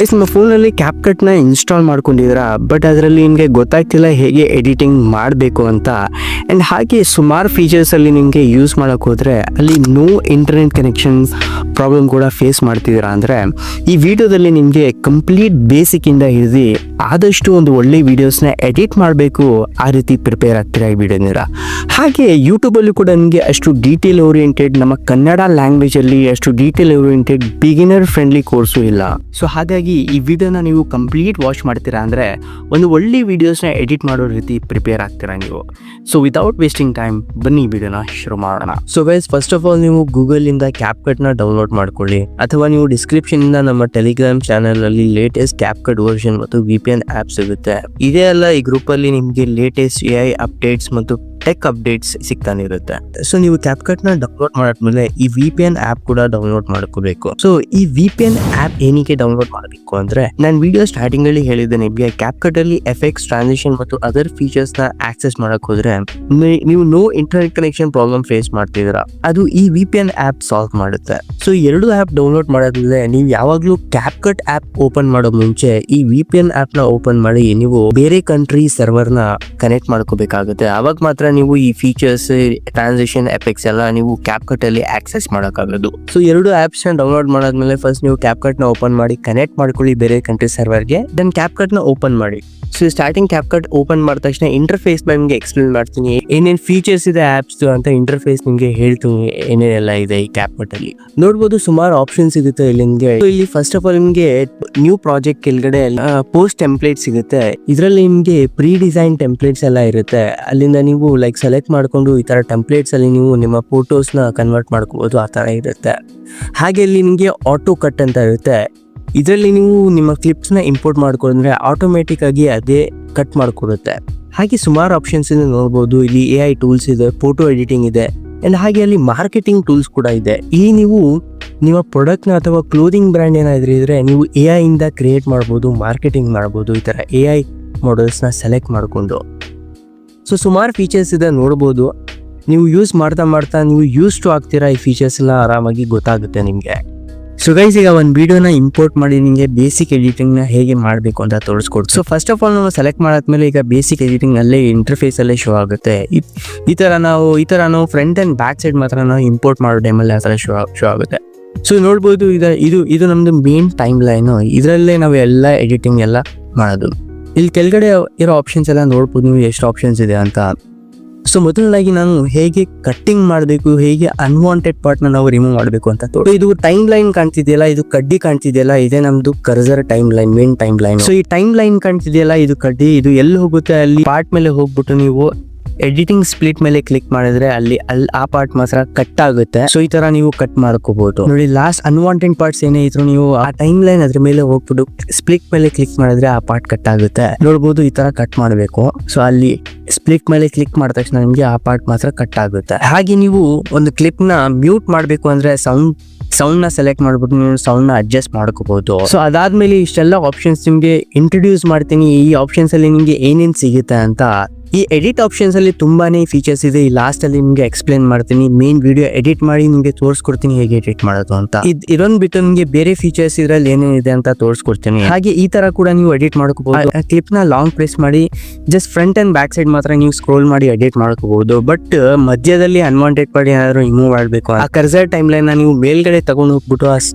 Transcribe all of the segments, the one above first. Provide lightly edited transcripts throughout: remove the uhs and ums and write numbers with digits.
ನಿಮ್ಮ ಫೋನಲ್ಲಿ ಕ್ಯಾಪ್ಕಟ್ನ ಇನ್ಸ್ಟಾಲ್ ಮಾಡ್ಕೊಂಡಿದ್ದೀರಾ, ಬಟ್ ಅದರಲ್ಲಿ ನಿಮಗೆ ಗೊತ್ತಾಗ್ತಿಲ್ಲ ಹೇಗೆ ಎಡಿಟಿಂಗ್ ಮಾಡಬೇಕು ಅಂತ. ಆ್ಯಂಡ್ ಹಾಗೆ ಸುಮಾರು ಫೀಚರ್ಸಲ್ಲಿ ನಿಮಗೆ ಯೂಸ್ ಮಾಡೋಕ್ಕೆ ಹೋದರೆ ಅಲ್ಲಿ ನೋ ಇಂಟರ್ನೆಟ್ ಕನೆಕ್ಷನ್ ಪ್ರಾಬ್ಲಮ್ ಕೂಡ ಫೇಸ್ ಮಾಡ್ತಿದ್ದೀರಾ ಅಂದರೆ ಈ ವಿಡಿಯೋದಲ್ಲಿ ನಿಮಗೆ ಕಂಪ್ಲೀಟ್ ಬೇಸಿಕ್ಕಿಂದ ಹಿಡಿದು ಆದಷ್ಟು ಒಂದು ಒಳ್ಳೆ ವೀಡಿಯೋಸ್ನ ಎಡಿಟ್ ಮಾಡಬೇಕು ಆ ರೀತಿ ಪ್ರಿಪೇರ್ ಆಗ್ತೀರಾ ಈ ವಿಡಿಯೋನಿಂದ. ಹಾಗೆ ಯೂಟ್ಯೂಬಲ್ಲೂ ಕೂಡ ನಿಮಗೆ ಅಷ್ಟು ಡೀಟೇಲ್ ಓರಿಯೆಂಟೆಡ್ ನಮ್ಮ ಕನ್ನಡ ಲ್ಯಾಂಗ್ವೇಜಲ್ಲಿ ಅಷ್ಟು detail oriented beginner friendly course ಇಲ್ಲ. ಸೊ ಹಾಗಾಗಿ ಈ ವಿಡಿಯೋನ ನೀವು ಕಂಪ್ಲೀಟ್ ವಾಚ್ ಮಾಡ್ತೀರಾ ಅಂದರೆ ಒಂದು ಒಳ್ಳೆ ವೀಡಿಯೋಸ್ನ ಎಡಿಟ್ ಮಾಡೋ ರೀತಿ ಪ್ರಿಪೇರ್ ಆಗ್ತೀರಾ ನೀವು. ಸೊ ವಿತೌಟ್ ವೇಸ್ಟಿಂಗ್ ಟೈಮ್ ಬನ್ನಿ ವಿಡಿಯೋನ ಶುರು ಮಾಡೋಣ. So guys, first of all ನೀವು ಗೂಗಲಿಂದ ಕ್ಯಾಪ್ಕಟ್ನ ಡೌನ್ಲೋಡ್ ಮಾಡ್ಕೊಳ್ಳಿ, ಅಥವಾ ನೀವು ಡಿಸ್ಕ್ರಿಪ್ಷನಿಂದ ನಮ್ಮ ಟೆಲಿಗ್ರಾಮ್ ಚಾನಲಲ್ಲಿ ಲೇಟೆಸ್ಟ್ ಕ್ಯಾಪ್ಕಟ್ ವರ್ಷನ್ ಮತ್ತು VPN ಆ್ಯಪ್ ಸಿಗುತ್ತೆ. ಇದೇ ಅಲ್ಲ, ಈ ಗ್ರೂಪಲ್ಲಿ ನಿಮಗೆ ಲೇಟೆಸ್ಟ್ AI ಅಪ್ಡೇಟ್ಸ್ ಮತ್ತು ಟೆಕ್ ಅಪ್ಡೇಟ್ಸ್ ಸಿಗ್ತಾನೆ ಇರುತ್ತೆ. ಸೊ ನೀವು ಕ್ಯಾಪ್ಕಟ್ನ ಡೌನ್ಲೋಡ್ ಮಾಡಿದ್ಮೇಲೆ ಈ VPN ಆ್ಯಪ್ ಕೂಡ ಡೌನ್ಲೋಡ್ ಮಾಡ್ಕೋಬೇಕು. ಸೊ ಈ VPN ಆ್ಯಪ್ ಏನಕ್ಕೆ ಡೌನ್ಲೋಡ್ ಮಾಡಬೇಕು ಅಂದ್ರೆ, ನಾನು ವಿಡಿಯೋ ಸ್ಟಾರ್ಟಿಂಗ್ ಅಲ್ಲಿ ಹೇಳಿದ್ದೆ ನಿಮಗೆ ಕ್ಯಾಪ್ಕಟ್ ಅಲ್ಲಿ ಎಫೆಕ್ಟ್ಸ್, ಟ್ರಾನ್ಸಿಷನ್ ಮತ್ತು ಅದರ್ ಫೀಚರ್ಸ್ ನ ಆಕ್ಸೆಸ್ ಮಾಡಕ್ ಹೋದ್ರೆ ನೀವು no internet connection problem face ಮಾಡ್ತಿದ್ದೀರಾ, ಅದು ಈ VPN ಆ್ಯಪ್ ಸಾಲ್ವ್ ಮಾಡುತ್ತೆ. ಸೊ ಎರಡು ಆ್ಯಪ್ ಡೌನ್ಲೋಡ್ ಮಾಡೋದ್ಮೇಲೆ ನೀವು ಯಾವಾಗ್ಲೂ ಕ್ಯಾಪ್ಕಟ್ ಆ್ಯಪ್ ಓಪನ್ ಮಾಡೋ ಮುಂಚೆ ಈ VPN ಆ್ಯಪ್ ನ ಓಪನ್ ಮಾಡಿ ನೀವು ಬೇರೆ ಕಂಟ್ರಿ ಸರ್ವರ್ ನ ಕನೆಕ್ಟ್ ಮಾಡ್ಕೋಬೇಕಾಗುತ್ತೆ. ಅವಾಗ ಮಾತ್ರ ನೀವು ಈ ಫೀಚರ್ಸ್, ಟ್ರಾನ್ಸಿಷನ್, ಎಫೆಕ್ಟ್ಸ್ ಎಲ್ಲ ನೀವು ಕ್ಯಾಪ್ಕಟ್ ಅಲ್ಲಿ ಆಕ್ಸೆಸ್ ಮಾಡೋಕ್ಕಾಗೋದು. ಸೊ ಎರಡು ಆಪ್ಸ್ ನ ಡೌನ್ಲೋಡ್ ಮಾಡಾದ್ಮೇಲೆ ಫಸ್ಟ್ ನೀವು ಕ್ಯಾಪ್ಕಟ್ ನ ಓಪನ್ ಮಾಡಿ ಕನೆಕ್ಟ್ ಮಾಡ್ಕೊಳ್ಳಿ ಬೇರೆ ಕಂಟ್ರಿ ಸರ್ವರ್ಗೆ. ದೆನ್ ಕ್ಯಾಪ್ಕಟ್ ನ ಓಪನ್ ಮಾಡಿ. ಸೊ ಸ್ಟಾರ್ಟಿಂಗ್ ಕ್ಯಾಪ್ಕಟ್ ಓಪನ್ ಮಾಡಿದ ತಕ್ಷಣ ಇಂಟರ್ಫೇಸ್ ನಿಮಗೆ ಎಕ್ಸ್ಪ್ಲೇನ್ ಮಾಡ್ತೀನಿ, ಏನೇನು ಫೀಚರ್ಸ್ ಇದೆ ಆಪ್ಸ್ ಅಂತ ಇಂಟರ್ಫೇಸ್ ನಿಮಗೆ ಹೇಳ್ತೀನಿ, ಏನೇನೆಲ್ಲ ಇದೆ ಈ ಕ್ಯಾಪ್ಕಟ್ ಅಲ್ಲಿ. ನೋಡ್ಬೋದು ಸುಮಾರು ಆಪ್ಷನ್ ಸಿಗುತ್ತೆ ಇಲ್ಲಿ ನಿಮಗೆ. ಇಲ್ಲಿ ಫಸ್ಟ್ ಆಫ್ ಆಲ್ ನಿಮಗೆ ನ್ಯೂ ಪ್ರಾಜೆಕ್ಟ್ ಕೆಳಗಡೆ ಪೋಸ್ಟ್ ಟೆಂಪ್ಲೇಟ್ ಸಿಗುತ್ತೆ. ಇದರಲ್ಲಿ ನಿಮಗೆ ಪ್ರೀ ಡಿಸೈನ್ ಟೆಂಪ್ಲೇಟ್ಸ್ ಎಲ್ಲ ಇರುತ್ತೆ. ಅಲ್ಲಿಂದ ನೀವು ಸೆಲೆಕ್ಟ್ ಮಾಡ್ಕೊಂಡು ಈ ತರ ಟೆಂಪ್ಲೇಟ್ಸ್ ಅಲ್ಲಿ ನೀವು ನಿಮ್ಮ ಫೋಟೋಸ್ ನ ಕನ್ವರ್ಟ್ ಮಾಡ್ಕೋಬಹುದು, ಆ ತರ ಇರುತ್ತೆ. ಹಾಗೆ ಇಲ್ಲಿ ನಿಮಗೆ ಆಟೋ ಕಟ್ ಅಂತ ಇರುತ್ತೆ. ಇದರಲ್ಲಿ ನೀವು ನಿಮ್ಮ ಕ್ಲಿಪ್ಸ್ ನ ಇಂಪೋರ್ಟ್ ಮಾಡ್ಕೊಂಡ್ರೆ ಆಟೋಮೆಟಿಕ್ ಆಗಿ ಅದೇ ಕಟ್ ಮಾಡ್ಕೊಡುತ್ತೆ. ಹಾಗೆ ಸುಮಾರು ಆಪ್ಷನ್ಸ್ ಇದೆ ನೋಡ್ಬೋದು. ಇಲ್ಲಿ AI ಟೂಲ್ಸ್ ಇದೆ, ಫೋಟೋ ಎಡಿಟಿಂಗ್ ಇದೆ, ಅಂಡ್ ಹಾಗೆ ಅಲ್ಲಿ ಮಾರ್ಕೆಟಿಂಗ್ ಟೂಲ್ಸ್ ಕೂಡ ಇದೆ. ಇಲ್ಲಿ ನೀವು ನಿಮ್ಮ ಪ್ರಾಡಕ್ಟ್ನ ಅಥವಾ ಕ್ಲೋದಿಂಗ್ ಬ್ರ್ಯಾಂಡ್ ಏನಾದ್ರೂ ಇದ್ರೆ ನೀವು AI ಇಂದ ಕ್ರಿಯೇಟ್ ಮಾಡ್ಬೋದು, ಮಾರ್ಕೆಟಿಂಗ್ ಮಾಡ್ಬೋದು ಈ ತರ AI ಮಾಡೆಲ್ಸ್ನ ಸೆಲೆಕ್ಟ್ ಮಾಡಿಕೊಂಡು. ಸೊ ಸುಮಾರು ಫೀಚರ್ಸ್ ಇದೆ ನೋಡ್ಬೋದು. ನೀವು ಯೂಸ್ ಮಾಡ್ತಾ ನೀವು ಯೂಸ್ ಟು ಆಗ್ತೀರಾ, ಈ ಫೀಚರ್ಸ್ ಎಲ್ಲ ಆರಾಮಾಗಿ ಗೊತ್ತಾಗುತ್ತೆ ನಿಮಗೆ. ಸೊ ಗೈಸ್, ಈಗ ಒಂದು ವಿಡಿಯೋನ ಇಂಪೋರ್ಟ್ ಮಾಡಿ ನಿಮಗೆ ಬೇಸಿಕ್ ಎಡಿಟಿಂಗ್ನ ಹೇಗೆ ಮಾಡಬೇಕು ಅಂತ ತೋರಿಸ್ಕೊಡ್ತು. ಸೊ ಫಸ್ಟ್ ಆಫ್ ಆಲ್ ನಾವು ಸೆಲೆಕ್ಟ್ ಮಾಡಾದ್ಮೇಲೆ ಈಗ ಬೇಸಿಕ್ ಎಡಿಟಿಂಗ್ ಅಲ್ಲೇ ಇಂಟರ್ಫೇಸ್ ಅಲ್ಲೇ ಶೋ ಆಗುತ್ತೆ. ಈ ತರ ನಾವು ಫ್ರಂಟ್ ಅಂಡ್ ಬ್ಯಾಕ್ ಸೈಡ್ ಮಾತ್ರ ನಾವು ಇಂಪೋರ್ಟ್ ಮಾಡೋ ಟೈಮಲ್ಲಿ ಆ ಥರ ಶೋ ಆಗುತ್ತೆ. ಸೊ ನೋಡ್ಬೋದು, ಇದು ನಮ್ದು ಮೇನ್ ಟೈಮ್ ಲೈನು. ಇದರಲ್ಲೇ ನಾವು ಎಲ್ಲ ಎಡಿಟಿಂಗ್ ಎಲ್ಲ ಮಾಡೋದು. ಇಲ್ಲಿ ಕೆಳಗಡೆ ಇರೋ ಆಪ್ಷನ್ಸ್ ಎಲ್ಲ ನೋಡ್ಬೋದು ನೀವು ಎಷ್ಟು ಆಪ್ಷನ್ಸ್ ಇದೆ ಅಂತ. ಸೊ ಮೊದಲನಾಗಿ ನಾನು ಹೇಗೆ ಕಟ್ಟಿಂಗ್ ಮಾಡಬೇಕು, ಹೇಗೆ ಅನ್ವಾಂಟೆಡ್ ಪಾರ್ಟ್ನ ನಾವು ರಿಮೂವ್ ಮಾಡಬೇಕು ಅಂತ ಇದು ಟೈಮ್ ಲೈನ್ ಕಾಣ್ತಿದೆಯಲ್ಲ, ಇದು ಕಡ್ಡಿ ಕಾಣ್ತಿದೆಯಲ್ಲ, ಇದೇ ನಮ್ದು cursor time line, main time line. So ಈ ಟೈಮ್ ಲೈನ್ ಕಾಣ್ತಿದೆಯಲ್ಲ, ಇದು ಕಡ್ಡಿ, ಇದು ಎಲ್ಲಿ ಹೋಗುತ್ತೆ ಅಲ್ಲಿ ಪಾರ್ಟ್ ಮೇಲೆ ಹೋಗ್ಬಿಟ್ಟು ನೀವು ಎಡಿಟಿಂಗ್ ಸ್ಪ್ಲಿಟ್ ಮೇಲೆ ಕ್ಲಿಕ್ ಮಾಡಿದ್ರೆ ಅಲ್ಲಿ ಆ ಪಾರ್ಟ್ ಮಾತ್ರ ಕಟ್ ಆಗುತ್ತೆ. ಸೊ ಈ ತರ ನೀವು ಕಟ್ ಮಾಡ್ಕೋಬಹುದು. ನೋಡಿ, ಲಾಸ್ಟ್ ಅನ್ವಾಂಟೆಡ್ ಪಾರ್ಟ್ಸ್ ಏನೇ ಇದ್ರು ನೀವು ಆ ಟೈಮ್ ಲೈನ್ ಅದ್ರ ಮೇಲೆ ಹೋಗ್ಬಿಟ್ಟು ಸ್ಪ್ಲಿಟ್ ಮೇಲೆ ಕ್ಲಿಕ್ ಮಾಡಿದ್ರೆ ಆ ಪಾರ್ಟ್ ಕಟ್ ಆಗುತ್ತೆ. ನೋಡ್ಬೋದು, ಈ ತರ ಕಟ್ ಮಾಡಬೇಕು. ಸೊ ಅಲ್ಲಿ ಸ್ಪ್ಲಿಟ್ ಮೇಲೆ ಕ್ಲಿಕ್ ಮಾಡಿದ ತಕ್ಷಣ ನಿಮಗೆ ಆ ಪಾರ್ಟ್ ಮಾತ್ರ ಕಟ್ ಆಗುತ್ತೆ. ಹಾಗೆ ನೀವು ಒಂದು ಕ್ಲಿಪ್ ನ ಮ್ಯೂಟ್ ಮಾಡಬೇಕು ಅಂದ್ರೆ ಸೌಂಡ್ ನ ಸೆಲೆಕ್ಟ್ ಮಾಡ್ಬಿಟ್ಟು ನೀವು ಸೌಂಡ್ ನ ಅಡ್ಜಸ್ಟ್ ಮಾಡ್ಕೋಬಹುದು. ಸೊ ಅದಾದ್ಮೇಲೆ ಇಷ್ಟೆಲ್ಲ ಆಪ್ಷನ್ಸ್ ನಿಮ್ಗೆ ಇಂಟ್ರೊಡ್ಯೂಸ್ ಮಾಡ್ತೀನಿ. ಈ ಆಪ್ಷನ್ಸ್ ಅಲ್ಲಿ ನಿಮ್ಗೆ ಏನೇನ್ ಸಿಗುತ್ತೆ ಅಂತ. ಈ ಎಡಿಟ್ ಆಪ್ಷನ್ಸ್ ಅಲ್ಲಿ ತುಂಬಾನೇ ಫೀಚರ್ಸ್ ಇದೆ. ಈ ಲಾಸ್ಟ್ ಅಲ್ಲಿ ನಿಮ್ಗೆ ಎಕ್ಸ್ಪ್ಲೇನ್ ಮಾಡ್ತೀನಿ. ಮೇನ್ ವಿಡಿಯೋ ಎಡಿಟ್ ಮಾಡಿ ನಿಮ್ಗೆ ತೋರಿಸ್ಕೊಡ್ತೀನಿ ಹೇಗೆ ಎಡಿಟ್ ಮಾಡೋದು ಅಂತ. ಇದೊಂದು ಬಿಟ್ಟು ನಿಮ್ಗೆ ಬೇರೆ ಫೀಚರ್ಸ್ ಇದ್ರಲ್ಲಿ ಏನೇನಿದೆ ಅಂತ ತೋರಿಸ್ಕೊಡ್ತೀನಿ. ಹಾಗೆ ಈ ತರ ಕೂಡ ನೀವು ಎಡಿಟ್ ಮಾಡ್ಕೋಬಹುದು. ಕ್ಲಿಪ್ ನ ಲಾಂಗ್ ಪ್ರೆಸ್ ಮಾಡಿ just front and back side ಮಾತ್ರ ನೀವು ಸ್ಕ್ರೋಲ್ ಮಾಡಿ ಎಡಿಟ್ ಮಾಡ್ಕೋಬಹುದು. ಬಟ್ ಮಧ್ಯದಲ್ಲಿ ಅನ್ವಾಂಟೆಡ್ ಪಾರ್ಟ್ ಏನಾದ್ರು ರಿಮೂವ್ ಮಾಡಬೇಕು, ಆ ಕರ್ಸರ್ ಟೈಮ್ ಲೈನ್ ನ ನೀವು ಮೇಲ್ಗಡೆ ತಗೊಂಡು ಹೋಗ್ಬಿಟ್ಟು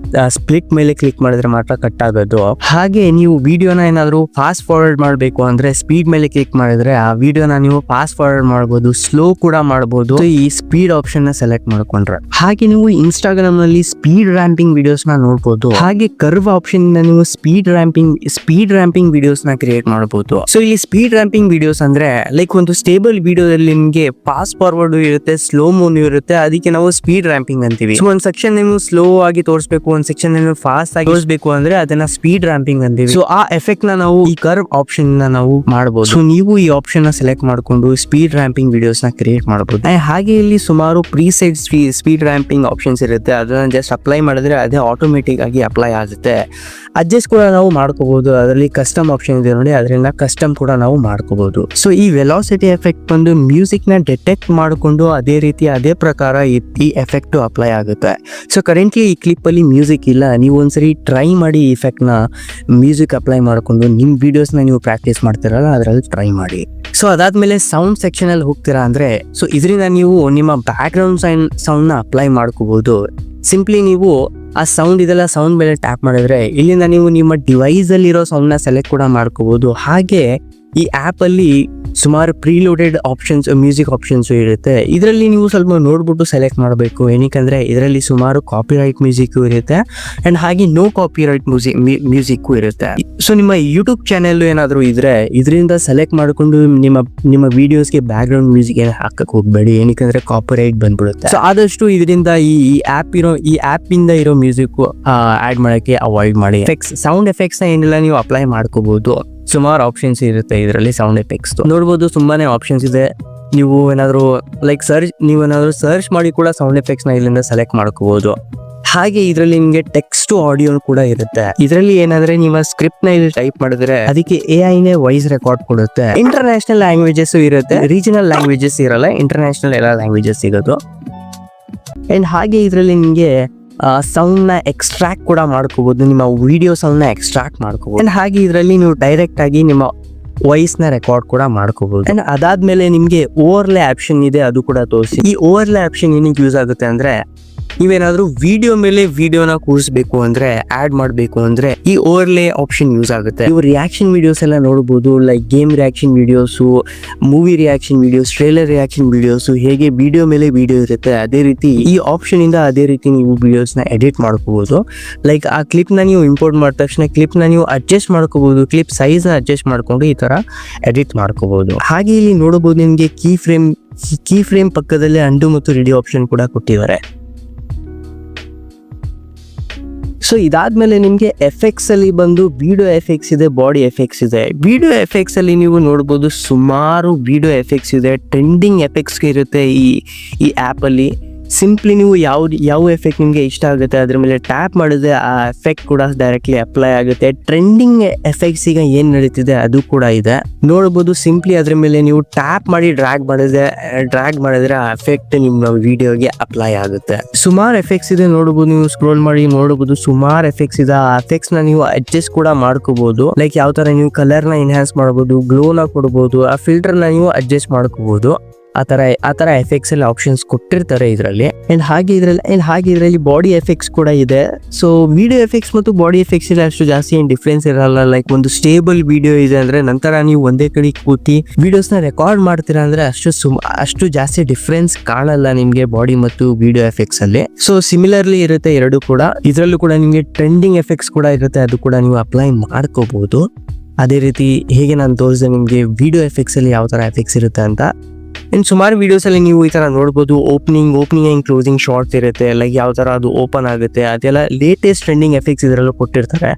ಆ ಸ್ಪ್ಲಿಟ್ ಮೇಲೆ ಕ್ಲಿಕ್ ಮಾಡಿದ್ರೆ ಮಾತ್ರ ಕಟ್ ಆಗೋದು. ಹಾಗೆ ನೀವು ವಿಡಿಯೋನ ಏನಾದ್ರು ಫಾಸ್ಟ್ ಫಾರ್ವರ್ಡ್ ಮಾಡಬೇಕು ಅಂದ್ರೆ ಸ್ಪೀಡ್ ಮೇಲೆ ಕ್ಲಿಕ್ ಮಾಡಿದ್ರೆ ಆ ವಿಡಿಯೋ ನೀವು ಫಾಸ್ಟ್ ಫಾರ್ವರ್ಡ್ ಮಾಡಬಹುದು, ಸ್ಲೋ ಕೂಡ ಮಾಡಬಹುದು. ಈ ಸ್ಪೀಡ್ ಆಪ್ಷನ್ ನ ಸೆಲೆಕ್ಟ್ ಮಾಡ್ಕೊಂಡ್ರೆ. ಹಾಗೆ ನೀವು ಇನ್ಸ್ಟಾಗ್ರಾಮ್ ನಲ್ಲಿ ಸ್ಪೀಡ್ ರ್ಯಾಂಪಿಂಗ್ ವಿಡಿಯೋಸ್ ನ ನೋಡಬಹುದು. ಹಾಗೆ ಕರ್ವ್ ಆಪ್ಷನ್ ಇಂದ ನೀವು ಸ್ಪೀಡ್ ರ್ಯಾಂಪಿಂಗ್ ವಿಡಿಯೋಸ್ ನ ಕ್ರಿಯೇಟ್ ಮಾಡಬಹುದು. ಸೊ ಇಲ್ಲಿ ಸ್ಪೀಡ್ ರ್ಯಾಂಪಿಂಗ್ ವಿಡಿಯೋಸ್ ಅಂದ್ರೆ ಒಂದು ಸ್ಟೇಬಲ್ ವಿಡಿಯೋದಲ್ಲಿ ನಿಮಗೆ ಫಾಸ್ಟ್ ಫಾರ್ವರ್ಡ್ ಇರುತ್ತೆ, ಸ್ಲೋ ಮೂವ್ ಇರುತ್ತೆ, ಅದಕ್ಕೆ ನಾವು ಸ್ಪೀಡ್ ರ್ಯಾಂಪಿಂಗ್ ಅಂತೀವಿ. ಸೊ ಒಂದ್ ಸೆಕ್ಷನ್ ನೀವು ಸ್ಲೋ ಆಗಿ ತೋರಿಸಬೇಕು, ಒಂದ್ ಸೆಕ್ಷನ್ ನೀವು ಫಾಸ್ಟ್ ಆಗಿ ತೋರಿಸಬೇಕು ಅಂದ್ರೆ ಅದನ್ನ ಸ್ಪೀಡ್ ರ್ಯಾಂಪಿಂಗ್ ಅಂತೀವಿ. ಸೊ ಆ ಎಫೆಕ್ಟ್ ನ ನಾವು ಈ ಕರ್ವ್ ಆಪ್ಷನ್ ನಾವು ಮಾಡಬಹುದು. ಸೊ ನೀವು ಈ ಆಪ್ಷನ್ ನ ಸೆಲೆಕ್ಟ್ ಸೆಲೆಕ್ಟ್ ಮಾಡಿಕೊಂಡು ಸ್ಪೀಡ್ ರ್ಯಾಂಪಿಂಗ್ ವಿಡಿಯೋಸ್ನ ಕ್ರಿಯೇಟ್ ಮಾಡ್ಬೋದು. ಹಾಗೆ ಇಲ್ಲಿ ಸುಮಾರು ಪ್ರೀಸೆಟ್ ಸ್ಪೀಡ್ ರ್ಯಾಂಪಿಂಗ್ ಆಪ್ಷನ್ಸ್ ಇರುತ್ತೆ. ಅದನ್ನ ಜಸ್ಟ್ ಅಪ್ಲೈ ಮಾಡಿದ್ರೆ ಅದೇ ಆಟೋಮೆಟಿಕ್ ಆಗಿ ಅಪ್ಲೈ ಆಗುತ್ತೆ. ಅಡ್ಜಸ್ಟ್ ಕೂಡ ನಾವು ಮಾಡ್ಕೋಬಹುದು. ಅದರಲ್ಲಿ ಕಸ್ಟಮ್ ಆಪ್ಷನ್ ಇದೆ ನೋಡಿ, ಅದರಿಂದ ಕಸ್ಟಮ್ ಕೂಡ ನಾವು ಮಾಡ್ಕೋಬಹುದು. ಸೊ ಈ ವೆಲಾಸಿಟಿ ಎಫೆಕ್ಟ್ ಬಂದು ಮ್ಯೂಸಿಕ್ ನ ಡಿಟೆಕ್ಟ್ ಮಾಡಿಕೊಂಡು ಅದೇ ರೀತಿ ಅದೇ ಪ್ರಕಾರ ಈ ಎಫೆಕ್ಟ್ ಅಪ್ಲೈ ಆಗುತ್ತೆ. ಸೊ ಕರೆಂಟ್ಲಿ ಈ ಕ್ಲಿಪ್ ಅಲ್ಲಿ ಮ್ಯೂಸಿಕ್ ಇಲ್ಲ. ನೀವು ಒಂದ್ಸರಿ ಟ್ರೈ ಮಾಡಿ ಈ ಎಫೆಕ್ಟ್ ನ ಮ್ಯೂಸಿಕ್ ಅಪ್ಲೈ ಮಾಡ್ಕೊಂಡು ನಿಮ್ ವಿಡಿಯೋಸ್ ನ ನೀವು ಪ್ರಾಕ್ಟೀಸ್ ಮಾಡ್ತಿರಲ್ಲ ಅದರಲ್ಲಿ ಟ್ರೈ ಮಾಡಿ. ಸೊ ಅದಾದ್ಮೇಲೆ ಸೌಂಡ್ ಸೆಕ್ಷನ್ ಅಲ್ಲಿ ಹೋಗ್ತೀರಾ ಅಂದ್ರೆ ಸೊ ಇದರಿಂದ ನೀವು ನಿಮ್ಮ ಬ್ಯಾಕ್ ಗ್ರೌಂಡ್ ಸೌಂಡ್ ನ ಅಪ್ಲೈ ಮಾಡ್ಕೋಬಹುದು. ಸಿಂಪ್ಲಿ ನೀವು ಆ ಸೌಂಡ್ ಇದೆಲ್ಲ ಸೌಂಡ್ ಮೇಲೆ ಟ್ಯಾಪ್ ಮಾಡಿದ್ರೆ ಇಲ್ಲಿಂದ ನೀವು ನಿಮ್ಮ ಡಿವೈಸ್ ಅಲ್ಲಿರೋ ಸೌಂಡ್ ನ ಸೆಲೆಕ್ಟ್ ಕೂಡ ಮಾಡ್ಕೋಬಹುದು. ಹಾಗೆ ಈ ಆಪ್ ಅಲ್ಲಿ ಸುಮಾರು ಪ್ರೀಲೋಡೆಡ್ ಆಪ್ಷನ್ಸ್ ಮ್ಯೂಸಿಕ್ ಆಪ್ಷನ್ಸ್ ಇರುತ್ತೆ. ಇದರಲ್ಲಿ ನೀವು ಸ್ವಲ್ಪ ನೋಡ್ಬಿಟ್ಟು ಸೆಲೆಕ್ಟ್ ಮಾಡಬೇಕು. ಏನಕ್ಕಂದ್ರೆ ಇದರಲ್ಲಿ ಸುಮಾರು ಕಾಪಿರೈಟ್ ಮ್ಯೂಸಿಕ್ ಇರುತ್ತೆ ಅಂಡ್ ಹಾಗೆ ನೋ ಕಾಪಿರೈಟ್ ಮ್ಯೂಸಿಕ್ ಇರುತ್ತೆ. ಸೊ ನಿಮ್ಮ ಯೂಟ್ಯೂಬ್ ಚಾನೆಲ್ ಏನಾದ್ರು ಇದ್ರೆ ಇದರಿಂದ ಸೆಲೆಕ್ಟ್ ಮಾಡ್ಕೊಂಡು ನಿಮ್ಮ ವಿಡಿಯೋಸ್ಗೆ ಬ್ಯಾಕ್ ಗ್ರೌಂಡ್ ಮ್ಯೂಸಿಕ್ ಏನು ಹಾಕಕ್ ಹೋಗ್ಬೇಡಿ. ಏನಕ್ಕಂದ್ರೆ ಕಾಪಿರೈಟ್ ಬಂದ್ಬಿಡುತ್ತೆ. ಸೊ ಆದಷ್ಟು ಇದರಿಂದ ಈ ಆಪ್ ಇಂದ ಇರೋ ಮ್ಯೂಸಿಕ್ ಆಡ್ ಮಾಡಕ್ಕೆ ಅವಾಯ್ಡ್ ಮಾಡಿ. ಸೌಂಡ್ ಎಫೆಕ್ಟ್ಸ್ ಏನಿಲ್ಲ ನೀವು ಅಪ್ಲೈ ಮಾಡ್ಕೋಬಹುದು. ಸುಮಾರು ಆಪ್ಷನ್ಸ್ ಇರುತ್ತೆ ಇದರಲ್ಲಿ ಸೌಂಡ್ ಎಫೆಕ್ಟ್ಸ್ ನೋಡ್ಬೋದು. ತುಂಬಾನೇ ಆಪ್ಷನ್ಸ್ ಇದೆ. ನೀವೇನಾದ್ರೂ ಸರ್ಚ್ ಮಾಡಿ ಕೂಡ ಸೌಂಡ್ ಎಫೆಕ್ಟ್ಸ್ ನ ಇಲ್ಲಿಂದ ಸೆಲೆಕ್ಟ್ ಮಾಡ್ಕೋಬಹುದು. ಹಾಗೆ ಇದರಲ್ಲಿ ನಿಮಗೆ ಟೆಕ್ಸ್ಟ್ ಆಡಿಯೋ ಕೂಡ ಇರುತ್ತೆ. ಇದರಲ್ಲಿ ಏನಂದ್ರೆ ನಿಮ್ಮ ಸ್ಕ್ರಿಪ್ಟ್ ನ ಇಲ್ಲಿ ಟೈಪ್ ಮಾಡಿದ್ರೆ ಅದಕ್ಕೆ AI ವಾಯ್ಸ್ ರೆಕಾರ್ಡ್ ಕೊಡುತ್ತೆ. ಇಂಟರ್ನ್ಯಾಷನಲ್ ಲ್ಯಾಂಗ್ವೇಜಸ್ ಇರುತ್ತೆ, ರೀಜನಲ್ ಲ್ಯಾಂಗ್ವೇಜಸ್ ಇರಲ್ಲ, ಇಂಟರ್ನ್ಯಾಷನಲ್ ಎಲ್ಲ ಲ್ಯಾಂಗ್ವೇಜಸ್ ಸಿಗೋದು. ಅಂಡ್ ಹಾಗೆ ಇದರಲ್ಲಿ ನಿಮಗೆ ಸೌಂಡ್ ನ ಎಕ್ಸ್ಟ್ರಾಕ್ಟ್ ಕೂಡ ಮಾಡ್ಕೋಬಹುದು. ನಿಮ್ಮ ವಿಡಿಯೋ ಸೌಂಡ್ ನ ಎಕ್ಸ್ಟ್ರಾಕ್ಟ್ ಮಾಡ್ಕೋಬಹುದು. ಅಂಡ್ ಹಾಗೆ ಇದರಲ್ಲಿ ನೀವು ಡೈರೆಕ್ಟ್ ಆಗಿ ನಿಮ್ಮ ವಾಯ್ಸ್ ನ ರೆಕಾರ್ಡ್ ಕೂಡ ಮಾಡ್ಕೋಬಹುದು. ಅಂಡ್ ಅದಾದ್ಮೇಲೆ ನಿಮ್ಗೆ ಓವರ್ಲೇ ಆಪ್ಷನ್ ಇದೆ, ಅದು ಕೂಡ ತೋರಿಸಿ. ಈ ಓವರ್ಲೇ ಆಪ್ಷನ್ ಏನಕ್ಕೆ ಯೂಸ್ ಆಗುತ್ತೆ ಅಂದ್ರೆ ನೀವೇನಾದ್ರೂ ವಿಡಿಯೋ ಮೇಲೆ ವಿಡಿಯೋನ ಕೂರಿಸಬೇಕು ಅಂದ್ರೆ ಆಡ್ ಮಾಡಬೇಕು ಅಂದ್ರೆ ಈ ಓವರ್ಲೇ ಆಪ್ಷನ್ ಯೂಸ್ ಆಗುತ್ತೆ. ನೀವು ರಿಯಾಕ್ಷನ್ ವಿಡಿಯೋಸ್ ಎಲ್ಲ ನೋಡಬಹುದು, like game reaction videos, movie reaction videos, trailer reaction videos. ಹೇಗೆ ವಿಡಿಯೋ ಮೇಲೆ ವಿಡಿಯೋ ಇರುತ್ತೆ ಅದೇ ರೀತಿ ಈ ಆಪ್ಷನ್ ಇಂದ ಅದೇ ರೀತಿ ನೀವು ವಿಡಿಯೋಸ್ ನ ಎಡಿಟ್ ಮಾಡ್ಕೋಬಹುದು. ಲೈಕ್ ಆ ಕ್ಲಿಪ್ ನ ನೀವು ಇಂಪೋರ್ಟ್ ಮಾಡಿದ ತಕ್ಷಣ ಕ್ಲಿಪ್ ನ ನೀವು ಅಡ್ಜಸ್ಟ್ ಮಾಡ್ಕೋಬಹುದು. ಕ್ಲಿಪ್ ಸೈಜ್ ನ ಅಡ್ಜಸ್ಟ್ ಮಾಡ್ಕೊಂಡು ಈ ತರ ಎಡಿಟ್ ಮಾಡ್ಕೋಬಹುದು. ಹಾಗೆ ಇಲ್ಲಿ ನೋಡಬಹುದು ನಿಮ್ಗೆ ಕೀ ಫ್ರೇಮ್ ಪಕ್ಕದಲ್ಲಿ ಅಂಡು ಮತ್ತು ರೆಡಿ ಆಪ್ಷನ್ ಕೂಡ ಕೊಟ್ಟಿದ್ದಾರೆ. ಸೊ ಇದಾದ್ಮೇಲೆ ನಿಮ್ಗೆ ಎಫೆಕ್ಟ್ಸ್ ಅಲ್ಲಿ ಬಂದು ವಿಡಿಯೋ ಎಫೆಕ್ಟ್ಸ್ ಇದೆ, ಬಾಡಿ ಎಫೆಕ್ಟ್ಸ್ ಇದೆ. ವಿಡಿಯೋ ಎಫೆಕ್ಟ್ಸ್ ಅಲ್ಲಿ ನೀವು ನೋಡ್ಬೋದು ಸುಮಾರು ವಿಡಿಯೋ ಎಫೆಕ್ಟ್ಸ್ ಇದೆ. ಟ್ರೆಂಡಿಂಗ್ ಎಫೆಕ್ಟ್ಸ್ ಇರುತ್ತೆ ಈ ಆಪ್ ಅಲ್ಲಿ. ಸಿಂಪ್ಲಿ ನೀವು ಯಾವ ಎಫೆಕ್ಟ್ ನಿಮಗೆ ಇಷ್ಟ ಆಗುತ್ತೆ ಅದ್ರ ಮೇಲೆ ಟ್ಯಾಪ್ ಮಾಡಿದ್ರೆ ಆ ಎಫೆಕ್ಟ್ ಕೂಡ ಡೈರೆಕ್ಟ್ಲಿ ಅಪ್ಲೈ ಆಗುತ್ತೆ. ಟ್ರೆಂಡಿಂಗ್ ಎಫೆಕ್ಟ್ಸ್ ಈಗ ಏನ್ ನಡೀತಿದೆ ಅದು ಕೂಡ ಇದೆ ನೋಡಬಹುದು. ಸಿಂಪ್ಲಿ ಅದ್ರ ಮೇಲೆ ನೀವು ಟ್ಯಾಪ್ ಮಾಡಿ ಡ್ರ್ಯಾಗ್ ಮಾಡಿದ್ರೆ ಆ ಎಫೆಕ್ಟ್ ನಿಮ್ಮ ವಿಡಿಯೋಗೆ ಅಪ್ಲೈ ಆಗುತ್ತೆ. ಸುಮಾರು ಎಫೆಕ್ಟ್ಸ್ ಇದೆ ನೋಡಬಹುದು. ನೀವು ಸ್ಕ್ರೋಲ್ ಮಾಡಿ ನೋಡಬಹುದು ಸುಮಾರು ಎಫೆಕ್ಟ್ಸ್ ಇದೆ. ಆ ಎಫೆಕ್ಟ್ಸ್ ನ ನೀವು ಅಡ್ಜಸ್ಟ್ ಕೂಡ ಮಾಡ್ಕೋಬಹುದು. ಲೈಕ್ ಯಾವ ತರ ನೀವು ಕಲರ್ ನ ಎನ್ಹಾನ್ಸ್ ಮಾಡಬಹುದು, ಗ್ಲೋ ನ ಕೊಡಬಹುದು, ಆ ಫಿಲ್ಟರ್ ನ ನೀವು ಅಡ್ಜಸ್ಟ್ ಮಾಡ್ಕೋಬಹುದು. ಆ ತರ ಎಫೆಕ್ಟ್ಸ್ ಎಲ್ಲ ಆಪ್ಷನ್ಸ್ ಕೊಟ್ಟಿರ್ತಾರೆ ಇದರಲ್ಲಿ. ಅಂಡ್ ಹಾಗೆ ಇದರಲ್ಲಿ ಬಾಡಿ ಎಫೆಕ್ಟ್ಸ್ ಕೂಡ ಇದೆ. ಸೊ ವಿಡಿಯೋ ಎಫೆಕ್ಟ್ಸ್ ಮತ್ತು ಬಾಡಿ ಎಫೆಕ್ಟ್ಸ್ ಇಲ್ಲ ಅಷ್ಟು ಜಾಸ್ತಿ ಏನ್ ಡಿಫ್ರೆನ್ಸ್ ಇರಲ್ಲ. ಲೈಕ್ ಒಂದು ಸ್ಟೇಬಲ್ ವಿಡಿಯೋ ಇದೆ ಅಂದ್ರೆ ನಂತರ ನೀವು ಒಂದೇ ಕಡೆ ಕೂತಿ ವಿಡಿಯೋಸ್ ನ ರೆಕಾರ್ಡ್ ಮಾಡ್ತೀರಾ ಅಂದ್ರೆ ಅಷ್ಟು ಜಾಸ್ತಿ ಡಿಫ್ರೆನ್ಸ್ ಕಾಣಲ್ಲ ನಿಮ್ಗೆ ಬಾಡಿ ಮತ್ತು ವಿಡಿಯೋ ಎಫೆಕ್ಟ್ಸ್ ಅಲ್ಲಿ. ಸೊ ಸಿಮಿಲರ್ಲಿ ಇರುತ್ತೆ ಎರಡು ಕೂಡ. ಇದರಲ್ಲೂ ಕೂಡ ನಿಮ್ಗೆ ಟ್ರೆಂಡಿಂಗ್ ಎಫೆಕ್ಟ್ಸ್ ಕೂಡ ಇರುತ್ತೆ, ಅದು ಕೂಡ ನೀವು ಅಪ್ಲೈ ಮಾಡ್ಕೋಬಹುದು. ಅದೇ ರೀತಿ ಹೇಗೆ ನಾನು ತೋರಿಸಿದೆ ನಿಮ್ಗೆ ವಿಡಿಯೋ ಎಫೆಕ್ಟ್ಸ್ ಅಲ್ಲಿ ಯಾವ ತರ ಎಫೆಕ್ಟ್ಸ್ ಇರುತ್ತೆ ಅಂತ. ಇನ್ನು ಸುಮಾರು ವಿಡಿಯೋಸ್ ಅಲ್ಲಿ ನೀವು ಈ ತರ ನೋಡಬಹುದು. ಓಪನಿಂಗ್ ಅಂಡ್ ಕ್ಲೋಸಿಂಗ್ ಶಾರ್ಟ್ಸ್ ಇರುತ್ತೆ. ಲೈಕ್ ಯಾವ ತರ ಅದು ಓಪನ್ ಆಗುತ್ತೆ ಅದೆಲ್ಲ ಲೇಟೆಸ್ಟ್ ಟ್ರೆಂಡಿಂಗ್ ಎಫೆಕ್ಟ್ಸ್ ಇದರಲ್ಲೂ ಕೊಟ್ಟಿರ್ತಾರೆ.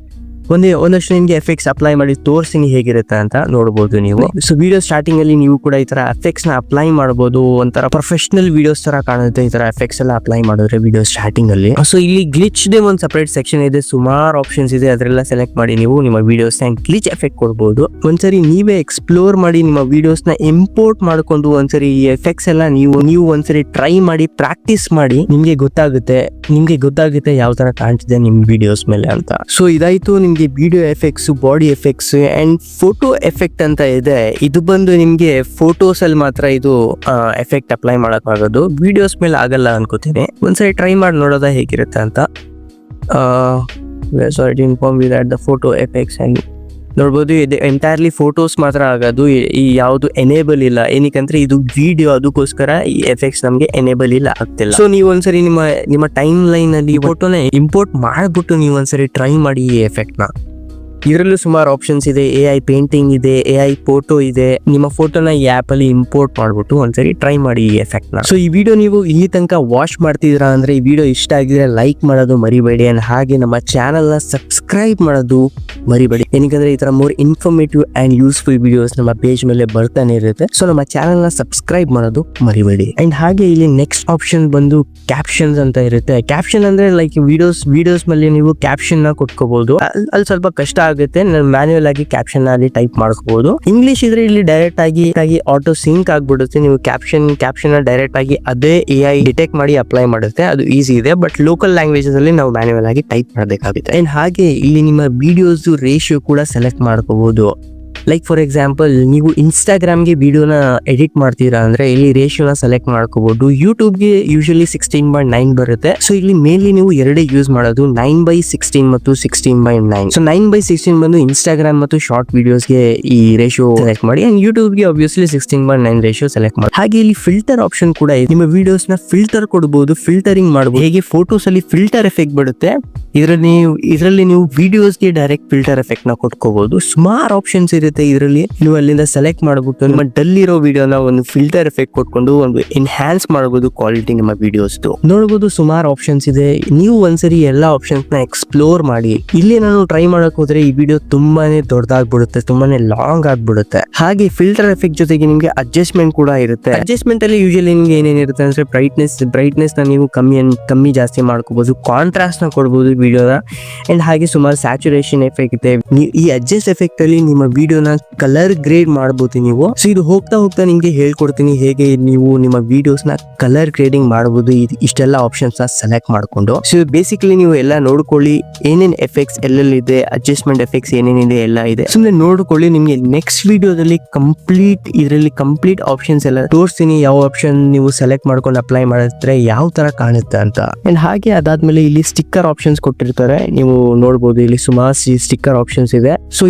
ಒಂದಷ್ಟು ನಿಮ್ಗೆ ಎಫೆಕ್ಟ್ಸ್ ಅಪ್ಲೈ ಮಾಡಿ ತೋರಿಸ್ತೀನಿ ಹೇಗಿರುತ್ತೆ ಅಂತ ನೋಡಬಹುದು ನೀವು. ಸೊ ವಿಡಿಯೋ ಸ್ಟಾರ್ಟಿಂಗ್ ಅಲ್ಲಿ ನೀವು ಕೂಡ ಈ ತರ ಎಫೆಕ್ಟ್ಸ್ ನ ಅಪ್ಲೈ ಮಾಡಬಹುದು. ಒಂಥರ ಪ್ರೊಫೆಷನಲ್ ವಿಡಿಯೋಸ್ ತರ ಕಾಣುತ್ತೆ ಈ ತರ ಎಫೆಕ್ಟ್ಸ್ ಎಲ್ಲ ಅಪ್ಲೈ ಮಾಡಿದ್ರೆ ವಿಡಿಯೋ ಸ್ಟಾರ್ಟಿಂಗ್ ಅಲ್ಲಿ. ಸೊ ಇಲ್ಲಿ ಗ್ಲಿಚ್ ದೇ ಒಂದು ಸಪರೇಟ್ ಸೆಕ್ಷನ್ ಇದೆ, ಸುಮಾರು ಆಪ್ಷನ್ಸ್ ಇದೆ. ಅದರೆಲ್ಲ ಸೆಲೆಕ್ಟ್ ಮಾಡಿ ನೀವು ನಿಮ್ಮ ವಿಡಿಯೋಸ್ ನ ಗ್ಲಿಚ್ ಎಫೆಕ್ಟ್ ಕೊಡಬಹುದು. ಒಂದ್ಸರಿ ನೀವೇ ಎಕ್ಸ್ಪ್ಲೋರ್ ಮಾಡಿ ನಿಮ್ಮ ವಿಡಿಯೋಸ್ ನ ಇಂಪೋರ್ಟ್ ಮಾಡ್ಕೊಂಡು ಒಂದ್ಸರಿ ಈ ಎಫೆಕ್ಟ್ಸ್ ಎಲ್ಲ ನೀವು ಒಂದ್ಸರಿ ಟ್ರೈ ಮಾಡಿ ಪ್ರಾಕ್ಟೀಸ್ ಮಾಡಿ. ನಿಮ್ಗೆ ಗೊತ್ತಾಗುತ್ತೆ ಯಾವ ತರ ಕಾಣ್ತಿದೆ ನಿಮ್ ವಿಡಿಯೋಸ್ ಮೇಲೆ ಅಂತ. ಸೊ ಇದಾಯ್ತು ನಿಮ್ಗೆ video effects, body effects and photo effect ಅಂತ ಇದೆ. ಇದು ಬಂದು ನಿಮ್ಗೆ ಫೋಟೋಸ್ ಅಲ್ಲಿ ಮಾತ್ರ ಇದು ಎಫೆಕ್ಟ್ ಅಪ್ಲೈ ಮಾಡಕ್ ಆಗೋದು, ವಿಡಿಯೋಸ್ ಮೇಲೆ ಆಗಲ್ಲ ಅನ್ಕೋತೀನಿ. ಒಂದ್ಸರಿ ಟ್ರೈ ಮಾಡಿ ನೋಡೋದ ಹೇಗಿರುತ್ತೆ ಅಂತ. ಫೋಟೋ ಎಫೆಕ್ಟ್ಸ್ ಅಂಡ್ ನೋಡ್ಬೋದು ಇದು ಎಂಟೈರ್ಲಿ ಫೋಟೋಸ್ ಮಾತ್ರ ಆಗೋದು. ಈ ಯಾವುದು ಎನೇಬಲ್ ಇಲ್ಲ, ಏನಕ್ಕಂದ್ರೆ ಇದು ವಿಡಿಯೋ, ಅದಕ್ಕೋಸ್ಕರ ಈ ಎಫೆಕ್ಟ್ಸ್ ನಮ್ಗೆ ಎನೇಬಲ್ ಇಲ್ಲ ಆಗ್ತಿಲ್ಲ. ಸೊ ನೀವು ಒಂದ್ಸರಿ ನಿಮ್ಮ ಟೈಮ್ ಲೈನ್ ಅಲ್ಲಿ ಫೋಟೋನ ಇಂಪೋರ್ಟ್ ಮಾಡ್ಬಿಟ್ಟು ನೀವು ಒಂದ್ಸರಿ ಟ್ರೈ ಮಾಡಿ ಈ ಎಫೆಕ್ಟ್ ನ. ಇದರಲ್ಲೂ ಸುಮಾರು ಆಪ್ಷನ್ಸ್ ಇದೆ. AI ಪೇಂಟಿಂಗ್ ಇದೆ, AI ಫೋಟೋ ಇದೆ. ನಿಮ್ಮ ಫೋಟೋನ ಈ ಆಪ್ ಅಲ್ಲಿ ಇಂಪೋರ್ಟ್ ಮಾಡ್ಬಿಟ್ಟು ಒಂದ್ಸರಿ ಟ್ರೈ ಮಾಡಿ ಈ ಎಫೆಕ್ಟ್ ನ. ಸೊ ಈ ವಿಡಿಯೋ ನೀವು ಇಲ್ಲಿ ತನಕ ವಾಚ್ ಮಾಡ್ತಿದ್ದೀರಾ ಅಂದ್ರೆ ಈ ವಿಡಿಯೋ ಇಷ್ಟ ಆಗಿದ್ರೆ ಲೈಕ್ ಮಾಡೋದು ಮರಿಬೇಡಿ. ಅಂಡ್ ಹಾಗೆ ನಮ್ಮ ಚಾನೆಲ್ ನ ಸಬ್ಸ್ಕ್ರೈಬ್ ಮಾಡೋದು ಮರಿಬೇಡಿ. ಏನಕ್ಕೆ ಈ ತರ more informative and useful videos ನಮ್ಮ ಪೇಜ್ ಮೇಲೆ ಬರ್ತಾನೆ ಇರುತ್ತೆ. ಸೊ ನಮ್ಮ ಚಾನೆಲ್ ನ ಸಬ್ಸ್ಕ್ರೈಬ್ ಮಾಡೋದು ಮರಿಬೇಡಿ. ಅಂಡ್ ಹಾಗೆ ಇಲ್ಲಿ ನೆಕ್ಸ್ಟ್ ಆಪ್ಷನ್ ಬಂದು ಕ್ಯಾಪ್ಷನ್ಸ್ ಅಂತ ಇರುತ್ತೆ. ಕ್ಯಾಪ್ಷನ್ ಅಂದ್ರೆ ಲೈಕ್ ವಿಡಿಯೋಸ್ ಮೇಲೆ ನೀವು ಕ್ಯಾಪ್ಷನ್ ನ ಕೊಟ್ಕೋಬಹುದು. ಅಲ್ಲಿ ಸ್ವಲ್ಪ ಕಷ್ಟ ಆಗುತ್ತೆ, ಮ್ಯಾನ್ಯುಯಲ್ ಆಗಿ ಕ್ಯಾಪ್ಷನ್ ಅಲ್ಲಿ ಟೈಪ್ ಮಾಡ್ಕೋಬಹುದು. ಇಂಗ್ಲಿಷ್ ಇದ್ರೆ ಇಲ್ಲಿ ಡೈರೆಕ್ಟ್ ಆಗಿ ಆಟೋ ಸಿಂಕ್ ಆಗ್ಬಿಡುತ್ತೆ. ನೀವು ಕ್ಯಾಪ್ಷನ್ ಡೈರೆಕ್ಟ್ ಆಗಿ ಅದೇ AI ಡಿಟೆಕ್ಟ್ ಮಾಡಿ ಅಪ್ಲೈ ಮಾಡುತ್ತೆ, ಅದು ಈಸಿ ಇದೆ. ಬಟ್ ಲೋಕಲ್ ಲ್ಯಾಂಗ್ವೇಜಸ್ ಅಲ್ಲಿ ನಾವು ಮ್ಯಾನ್ಯುಯಲ್ ಆಗಿ ಟೈಪ್ ಮಾಡಬೇಕಾಗುತ್ತೆ. ಅಂಡ್ ಹಾಗೆ ಇಲ್ಲಿ ನಿಮ್ಮ ವಿಡಿಯೋಸ್ ರೇಷಿಯೋ ಕೂಡ ಸೆಲೆಕ್ಟ್ ಮಾಡ್ಕೋಬಹುದು. ಲೈಕ್ ಫಾರ್ ಎಕ್ಸಾಂಪಲ್ ನೀವು ಇನ್ಸ್ಟಾಗ್ರಾಮ್ಗೆ ವಿಡಿಯೋನ ಎಡಿಟ್ ಮಾಡ್ತೀರಾ ಅಂದ್ರೆ ಇಲ್ಲಿ ರೇಷಿಯೋನ ಸೆಲೆಕ್ಟ್ ಮಾಡ್ಕೋಬಹುದು. ಯೂಟ್ಯೂಬ್ಗೆ ಯೂಶಲಿ 16:9 ಬರುತ್ತೆ. ಸೊ ಇಲ್ಲಿ ಮೇನ್ಲಿ ನೀವು ಎರಡೇ ಯೂಸ್ ಮಾಡೋದು, 9:16 ಮತ್ತು 16:9. ಸೊ 9:16 ಬಂದು ಇನ್ಸ್ಟಾಗ್ರಾಮ್ ಮತ್ತು ಶಾರ್ಟ್ ವಿಡಿಯೋಸ್ಗೆ ಈ ರೇಷಿಯೋ ಸೆಲೆಕ್ಟ್ ಮಾಡಿ. ಅಂಡ್ ಯೂಟ್ಯೂಬ್ಗೆ ಆಬ್ವಿಯಸ್ಲಿ 16:9 ರೇಷಿಯೋ ಸೆಲೆಕ್ಟ್ ಮಾಡಿ. ಹಾಗೆ ಇಲ್ಲಿ ಫಿಲ್ಟರ್ ಆಪ್ಷನ್ ಕೂಡ ಇದೆ. ನಿಮ್ಮ ವಿಡಿಯೋಸ್ ನ ಫಿಲ್ಟರ್ ಕೊಡಬಹುದು, ಫಿಲ್ಟರಿಂಗ್ ಮಾಡಬಹುದು. ಹೇಗೆ ಫೋಟೋಸ್ ಅಲ್ಲಿ ಫಿಲ್ಟರ್ ಎಫೆಕ್ಟ್ ಬರುತ್ತೆ, ಇದರಲ್ಲಿ ನೀವು ವಿಡಿಯೋಸ್ಗೆ ಡೈರೆಕ್ಟ್ ಫಿಲ್ಟರ್ ಎಫೆಕ್ಟ್ ನ ಕೊಟ್ಕೋಬಹುದು. ಸುಮಾರು ಆಪ್ಷನ್ಸ್ ಇರುತ್ತೆ ಇದರಲ್ಲಿ. ನೀವು ಅಲ್ಲಿಂದ ಸೆಲೆಕ್ಟ್ ಮಾಡಬಹುದು. ನಿಮ್ಮ ಡಲ್ ಇರೋ ವಿಡಿಯೋನ ಒಂದು ಫಿಲ್ಟರ್ ಎಫೆಕ್ಟ್ ಕೊಟ್ಕೊಂಡು ಒಂದು ಎನ್ಹಾನ್ಸ್ ಮಾಡಬಹುದು ಕ್ವಾಲಿಟಿ ನಿಮ್ಮ ವಿಡಿಯೋಸ್. ನೋಡಬಹುದು ಸುಮಾರು ಆಪ್ಷನ್ಸ್ ಇದೆ. ನೀವು ಒಂದ್ಸರಿ ಎಲ್ಲಾ ಆಪ್ಷನ್ಸ್ ನ ಎಕ್ಸ್ಪ್ಲೋರ್ ಮಾಡಿ. ಇಲ್ಲಿ ನಾನು ಟ್ರೈ ಮಾಡಕ್ ಹೋದ್ರೆ ಈ ವಿಡಿಯೋ ತುಂಬಾನೇ ದೊಡ್ಡದಾಗ್ಬಿಡುತ್ತೆ, ತುಂಬಾನೇ ಲಾಂಗ್ ಆಗ್ಬಿಡುತ್ತೆ. ಹಾಗೆ ಫಿಲ್ಟರ್ ಎಫೆಕ್ಟ್ ಜೊತೆಗೆ ನಿಮ್ಗೆ ಅಡ್ಜಸ್ಟ್ಮೆಂಟ್ ಕೂಡ ಇರುತ್ತೆ. ಅಡ್ಜಸ್ಟ್ಮೆಂಟ್ ಅಲ್ಲಿ ಯೂಶಲಿ ನಿಮ್ಗೆ ಏನೇನಿರುತ್ತೆ ಅಂದ್ರೆ ಬ್ರೈಟ್ನೆಸ್ ನ ನೀವು ಕಮ್ಮಿ ಜಾಸ್ತಿ ಮಾಡ್ಕೋಬಹುದು, ಕಾಂಟ್ರಾಸ್ಟ್ ನ ಕೊಡಬಹುದು ವಿಡಿಯೋನ. ಅಂಡ್ ಹಾಗೆ ಸುಮಾರು ಸ್ಯಾಚುರೇಷನ್ ಎಫೆಕ್ಟ್ ಇದೆ. ಈ ಅಡ್ಜಸ್ಟ್ ಎಫೆಕ್ಟ್ ಅಲ್ಲಿ ನಿಮ್ಮ ವಿಡಿಯೋನ ಕಲರ್ ಗ್ರೇಡ್ ಮಾಡಬಹುದು ನೀವು. ಸೊ ಇದು ಹೋಗ್ತಾ ನಿಮ್ಗೆ ಹೇಳ್ಕೊಡ್ತೀನಿ ಹೇಗೆ ನೀವು ನಿಮ್ಮ ವಿಡಿಯೋಸ್ ನ ಕಲರ್ ಗ್ರೇಡಿಂಗ್ ಮಾಡಬಹುದು ಇಷ್ಟೆಲ್ಲ ಆಪ್ಷನ್ಸ್ ನ ಸೆಲೆಕ್ಟ್ ಮಾಡ್ಕೊಂಡು. ಸೊ ಬೇಸಿಕಲಿ ನೀವು ಎಲ್ಲ ನೋಡ್ಕೊಳ್ಳಿ, ಏನೇನ್ ಎಫೆಕ್ಟ್ಸ್ ಎಲ್ಲೆಲ್ಲಿದೆ, ಅಡ್ಜಸ್ಟ್ಮೆಂಟ್ ಎಫೆಕ್ಟ್ಸ್ ಏನೇನಿದೆ ಎಲ್ಲ ಇದೆ. ಸುಮ್ಮನೆ ನೋಡ್ಕೊಳ್ಳಿ. ನಿಮ್ಗೆ ನೆಕ್ಸ್ಟ್ ವಿಡಿಯೋದಲ್ಲಿ ಕಂಪ್ಲೀಟ್ ಆಪ್ಷನ್ಸ್ ಎಲ್ಲ ತೋರಿಸ್ತೀನಿ. ಯಾವ ಆಪ್ಷನ್ ನೀವು ಸೆಲೆಕ್ಟ್ ಮಾಡ್ಕೊಂಡು ಅಪ್ಲೈ ಮಾಡಿದ್ರೆ ಯಾವ ತರ ಕಾಣುತ್ತೆ ಅಂತ. ಅಂಡ್ ಹಾಗೆ ಅದಾದ್ಮೇಲೆ ಇಲ್ಲಿ ಸ್ಟಿಕ್ಕರ್ ಆಪ್ಷನ್ಸ್ ಕೊಟ್ಟಿರ್ತಾರೆ, ನೀವು ನೋಡ್ಬೋದು. ಇಲ್ಲಿ ಸುಮಾರು ಸ್ಟಿಕ್ಕರ್ ಆಪ್ಷನ್ಸ್ ಇದೆ. ಸೊ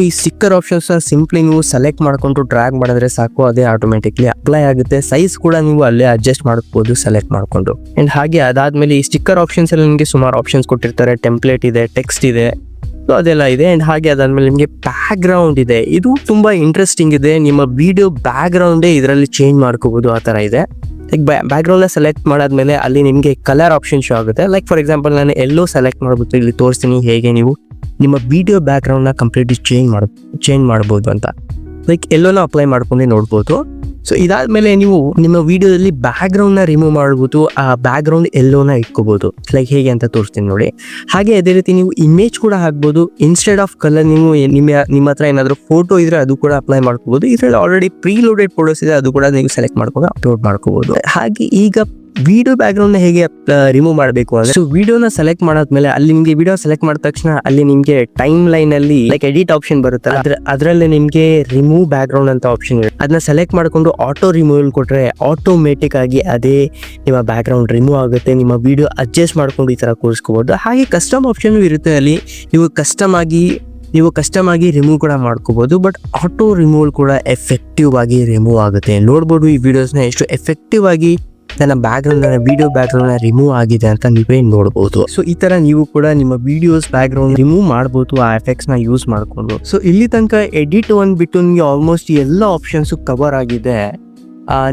ಈ ಸ್ಟಿಕ್ಕರ್ ಆಪ್ಷನ್ಸ್ ಸಿಂಪ್ಲಿ ನೀವು ಸೆಲೆಕ್ಟ್ ಮಾಡ್ಕೊಂಡು ಡ್ರ್ಯಾಗ್ ಮಾಡಿದ್ರೆ ಸಾಕು, ಅದೇ ಆಟೋಮೆಟಿಕ್ಲಿ ಅಪ್ಲೈ ಆಗುತ್ತೆ. ಸೈಜ್ ಕೂಡ ನೀವು ಅಲ್ಲೇ ಅಡ್ಜಸ್ಟ್ ಮಾಡಬಹುದು ಸೆಲೆಕ್ಟ್ ಮಾಡ್ಕೊಂಡು. ಅಂಡ್ ಹಾಗೆ ಅದಾದ್ಮೇಲೆ ಈ ಸ್ಟಿಕ್ಕರ್ ಆಪ್ಷನ್ಸ್ ಅಲ್ಲಿ ನಿಮಗೆ ಸುಮಾರು ಆಪ್ಷನ್ಸ್ ಕೊಟ್ಟಿರ್ತಾರೆ. ಟೆಂಪ್ಲೇಟ್ ಇದೆ, ಟೆಕ್ಸ್ಟ್ ಇದೆ, ಅದೆಲ್ಲ ಇದೆ. ಅಂಡ್ ಹಾಗೆ ಅದಾದ್ಮೇಲೆ ನಿಮಗೆ ಬ್ಯಾಕ್ ಗ್ರೌಂಡ್ ಇದೆ. ಇದು ತುಂಬಾ ಇಂಟ್ರೆಸ್ಟಿಂಗ್ ಇದೆ. ನಿಮ್ಮ ವಿಡಿಯೋ ಬ್ಯಾಕ್ ಗ್ರೌಂಡೇ ಇದರಲ್ಲಿ ಚೇಂಜ್ ಮಾಡ್ಕೋಬಹುದು, ಆ ತರ ಇದೆ. ಲೈಕ್ ಬ್ಯಾಕ್ ಗ್ರೌಂಡ್ ಸೆಲೆಕ್ಟ್ ಮಾಡಾದ್ಮೇಲೆ ಅಲ್ಲಿ ನಿಮಗೆ ಕಲರ್ ಆಪ್ಷನ್ ಶೋ ಆಗುತ್ತೆ. ಲೈಕ್ ಫಾರ್ ಎಕ್ಸಾಂಪಲ್ ನಾನು ಎಲ್ಲೋ ಸೆಲೆಕ್ಟ್ ಮಾಡ್ಬಿಟ್ಟು ಇಲ್ಲಿ ತೋರಿಸ್ತೀನಿ ಹೇಗೆ ನೀವು ನಿಮ್ಮ ವಿಡಿಯೋ ಬ್ಯಾಕ್ ಗ್ರೌಂಡ್ ನ ಕಂಪ್ಲೀಟ್ಲಿ ಚೇಂಜ್ ಮಾಡಬಹುದು ಅಂತ. ಲೈಕ್ ಎಲ್ಲೋನ ಅಪ್ಲೈ ಮಾಡ್ಕೊಂಡೆ ನೋಡ್ಬೋದು. ಸೊ ಇದಾದ್ಮೇಲೆ ನೀವು ನಿಮ್ಮ ವಿಡಿಯೋದಲ್ಲಿ ಬ್ಯಾಕ್ ಗ್ರೌಂಡ್ ನ ರಿಮೂವ್ ಮಾಡ್ಬೋದು, ಆ ಬ್ಯಾಕ್ ಗ್ರೌಂಡ್ ಎಲ್ಲೋನ ಇಟ್ಕೋಬಹುದು. ಲೈಕ್ ಹೇಗೆ ಅಂತ ತೋರಿಸ್ತೀನಿ ನೋಡಿ. ಹಾಗೆ ಅದೇ ರೀತಿ ನೀವು ಇಮೇಜ್ ಕೂಡ ಹಾಕ್ಬೋದು. ಇನ್ಸ್ಟೆಡ್ ಆಫ್ ಕಲರ್ ನೀವು ನಿಮ್ಮ ಹತ್ರ ಏನಾದ್ರು ಫೋಟೋ ಇದ್ರೆ ಅದು ಕೂಡ ಅಪ್ಲೈ ಮಾಡ್ಕೋಬಹುದು. ಇದರಲ್ಲಿ ಆಲ್ರೆಡಿ ಪ್ರೀಲೋಡೆಡ್ ಫೋಟೋಸ್ ಇದೆ, ಅದು ಕೂಡ ನೀವು ಸೆಲೆಕ್ಟ್ ಮಾಡ್ಕೊಂಡು ಅಪ್ಲೋಡ್ ಮಾಡ್ಕೋಬಹುದು. ಹಾಗೆ ಈಗ ವಿಡಿಯೋ ಬ್ಯಾಕ್ ಗ್ರೌಂಡ್ ನ ಹೇಗೆ ರಿಮೂವ್ ಮಾಡಬೇಕು ಅಂದ್ರೆ, ಸೊ ವಿಡಿಯೋನ ಸೆಲೆಕ್ಟ್ ಮಾಡಾದ್ಮೇಲೆ ಅಲ್ಲಿ ನಿಮ್ಗೆ ವಿಡಿಯೋ ಸೆಲೆಕ್ಟ್ ಮಾಡಿದ ತಕ್ಷಣ ಅಲ್ಲಿ ನಿಮ್ಗೆ ಟೈಮ್ ಲೈನ್ ಅಲ್ಲಿ ಲೈಕ್ ಎಡಿಟ್ ಆಪ್ಷನ್ ಬರುತ್ತೆ. ಅದ್ರಲ್ಲಿ ನಿಮ್ಗೆ ರಿಮೂವ್ ಬ್ಯಾಕ್ ಗ್ರೌಂಡ್ ಅಂತ ಆಪ್ಷನ್ ಇದೆ. ಅದನ್ನ ಸೆಲೆಕ್ಟ್ ಮಾಡ್ಕೊಂಡು ಆಟೋ ರಿಮೂವಲ್ ಕೊಟ್ರೆ ಆಟೋಮೆಟಿಕ್ ಆಗಿ ಅದೇ ನಿಮ್ಮ ಬ್ಯಾಕ್ ಗ್ರೌಂಡ್ ರಿಮೂವ್ ಆಗುತ್ತೆ. ನಿಮ್ಮ ವಿಡಿಯೋ ಅಡ್ಜಸ್ಟ್ ಮಾಡ್ಕೊಂಡು ಈ ತರ ಕೂರಿಸ್ಕೋಬಹುದು. ಹಾಗೆ ಕಸ್ಟಮ್ ಆಪ್ಷನ್ ಇರುತ್ತೆ. ಅಲ್ಲಿ ನೀವು ಕಸ್ಟಮ್ ಆಗಿ ರಿಮೂವ್ ಕೂಡ ಮಾಡ್ಕೋಬಹುದು. ಬಟ್ ಆಟೋ ರಿಮೂವಲ್ ಕೂಡ ಎಫೆಕ್ಟಿವ್ ಆಗಿ ರಿಮೂವ್ ಆಗುತ್ತೆ. ನೋಡ್ಬೋದು ಈ ವಿಡಿಯೋಸ್ ನ ಎಷ್ಟು ಎಫೆಕ್ಟಿವ್ ಆಗಿ ನನ್ನ ವಿಡಿಯೋ ಬ್ಯಾಕ್ ಗ್ರೌಂಡ್ ರಿಮೂವ್ ಆಗಿದೆ ಅಂತ ನೀವೇ ನೋಡಬಹುದು. ಸೊ ಈ ತರ ನೀವು ಕೂಡ ನಿಮ್ಮ ವಿಡಿಯೋಸ್ ಬ್ಯಾಕ್ ಗ್ರೌಂಡ್ ರಿಮೂವ್ ಮಾಡಬಹುದು ಆ ಎಫೆಕ್ಟ್ಸ್ ನ ಯೂಸ್ ಮಾಡ್ಕೊಂಡು. ಸೊ ಇಲ್ಲಿ ತನಕ ಎಡಿಟ್ ಬಿಟ್ಟು ನಿಮಗೆ ಆಲ್ಮೋಸ್ಟ್ ಎಲ್ಲ ಆಪ್ಷನ್ಸ್ ಕವರ್ ಆಗಿದೆ.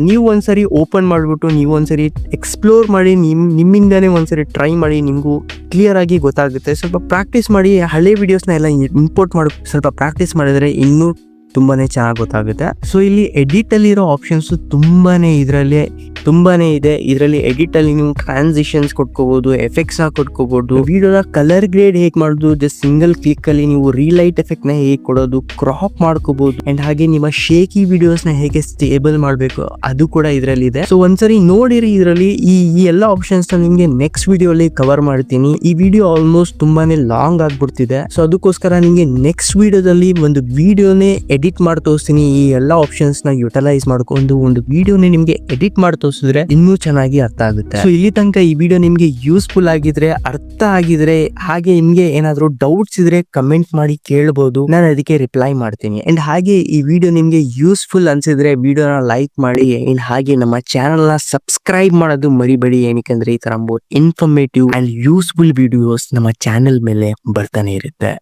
ನೀವು ಒಂದ್ಸರಿ ಓಪನ್ ಮಾಡಿಬಿಟ್ಟು ನೀವು ಒಂದ್ಸರಿ ಎಕ್ಸ್ಪ್ಲೋರ್ ಮಾಡಿ, ನಿಮ್ಮಿಂದಾನೇ ಒಂದ್ಸರಿ ಟ್ರೈ ಮಾಡಿ, ನಿಮಗೂ ಕ್ಲಿಯರ್ ಆಗಿ ಗೊತ್ತಾಗುತ್ತೆ. ಸ್ವಲ್ಪ ಪ್ರಾಕ್ಟೀಸ್ ಮಾಡಿ, ಹಳೆ ವಿಡಿಯೋಸ್ನ ಎಲ್ಲ ಇಂಪೋರ್ಟ್ ಮಾಡಿ ಸ್ವಲ್ಪ ಪ್ರಾಕ್ಟೀಸ್ ಮಾಡಿದ್ರೆ ಇನ್ನೂ ತುಂಬಾನೇ ಚೆನ್ನಾಗಿ ಗೊತ್ತಾಗುತ್ತೆ. ಸೊ ಇಲ್ಲಿ ಎಡಿಟ್ ಅಲ್ಲಿ ಇರೋ ಆಪ್ಷನ್ಸ್ ತುಂಬಾನೇ ಇದೆ. ಇದರಲ್ಲಿ ಎಡಿಟ್ ಅಲ್ಲಿ ನೀವು ಟ್ರಾನ್ಸಿಷನ್ಸ್ ಕೊಟ್ಕೋಬಹುದು, ಎಫೆಕ್ಟ್ಸ್ ಕೊಟ್ಕೋಬಹುದು, ವಿಡಿಯೋದ ಕಲರ್ ಗ್ರೇಡ್ ಹೇಗೆ ಮಾಡೋದು, ಜಸ್ಟ್ ಸಿಂಗಲ್ ಕ್ಲಿಕ್ ಅಲ್ಲಿ ನೀವು ರೀಲೈಟ್ ಎಫೆಕ್ಟ್ ನ ಹೇಗೆ ಕೊಡೋದು, ಕ್ರಾಪ್ ಮಾಡ್ಕೋಬಹುದು. ಅಂಡ್ ಹಾಗೆ ನಿಮ್ಮ ಶೇಕಿ ವಿಡಿಯೋಸ್ ನ ಹೇಗೆ ಸ್ಟೇಬಲ್ ಮಾಡಬೇಕು ಅದು ಕೂಡ ಇದರಲ್ಲಿ ಇದೆ. ಸೊ ಒಂದ್ಸರಿ ನೋಡಿರಿ. ಇದರಲ್ಲಿ ಈ ಎಲ್ಲ ಆಪ್ಷನ್ಸ್ ನ ನಿಮ್ಗೆ ನೆಕ್ಸ್ಟ್ ವಿಡಿಯೋ ಅಲ್ಲಿ ಕವರ್ ಮಾಡ್ತೀನಿ. ಈ ವಿಡಿಯೋ ಆಲ್ಮೋಸ್ಟ್ ತುಂಬಾನೇ ಲಾಂಗ್ ಆಗ್ಬಿಡ್ತಿದೆ. ಸೊ ಅದಕ್ಕೋಸ್ಕರ ನಿಮ್ಗೆ ನೆಕ್ಸ್ಟ್ ವಿಡಿಯೋದಲ್ಲಿ ಒಂದು ವಿಡಿಯೋನೇ ಎಡಿಟ್ ಮಾಡಿ ತೋರಿಸ್ತೀನಿ. ಈ ಎಲ್ಲ ಆಪ್ಷನ್ಸ್ ನ ಯುಟಿಲೈಸ್ ಮಾಡ್ಕೊಂಡು ಒಂದು ವಿಡಿಯೋನೇ ನಿಮ್ಗೆ ಎಡಿಟ್ ಮಾಡಿ ತೋರಿಸಿದ್ರೆ ಇನ್ನೂ ಚೆನ್ನಾಗಿ ಅರ್ಥ ಆಗುತ್ತೆ. ಸೊ ಇಲ್ಲಿ ತನಕ ಈ ವಿಡಿಯೋ ನಿಮ್ಗೆ ಯೂಸ್ಫುಲ್ ಆಗಿದ್ರೆ, ಅರ್ಥ ಆಗಿದ್ರೆ, ಹಾಗೆ ನಿಮ್ಗೆ ಏನಾದ್ರು ಡೌಟ್ಸ್ ಇದ್ರೆ ಕಮೆಂಟ್ ಮಾಡಿ ಕೇಳಬಹುದು, ನಾನು ಅದಕ್ಕೆ ರಿಪ್ಲೈ ಮಾಡ್ತೀನಿ. ಅಂಡ್ ಹಾಗೆ ಈ ವಿಡಿಯೋ ನಿಮ್ಗೆ ಯೂಸ್ಫುಲ್ ಅನ್ಸಿದ್ರೆ ವಿಡಿಯೋನ ಲೈಕ್ ಮಾಡಿ. ಅಂಡ್ ಹಾಗೆ ನಮ್ಮ ಚಾನಲ್ ನ ಸಬ್ಸ್ಕ್ರೈಬ್ ಮಾಡೋದು ಮರಿಬೇಡಿ. ಏನಕ್ಕೆ ಈ ತರ ಇನ್ಫಾರ್ಮೇಟಿವ್ ಅಂಡ್ ಯೂಸ್ಫುಲ್ ವಿಡಿಯೋಸ್ ನಮ್ಮ ಚಾನೆಲ್ ಮೇಲೆ ಬರ್ತಾನೆ ಇರುತ್ತೆ.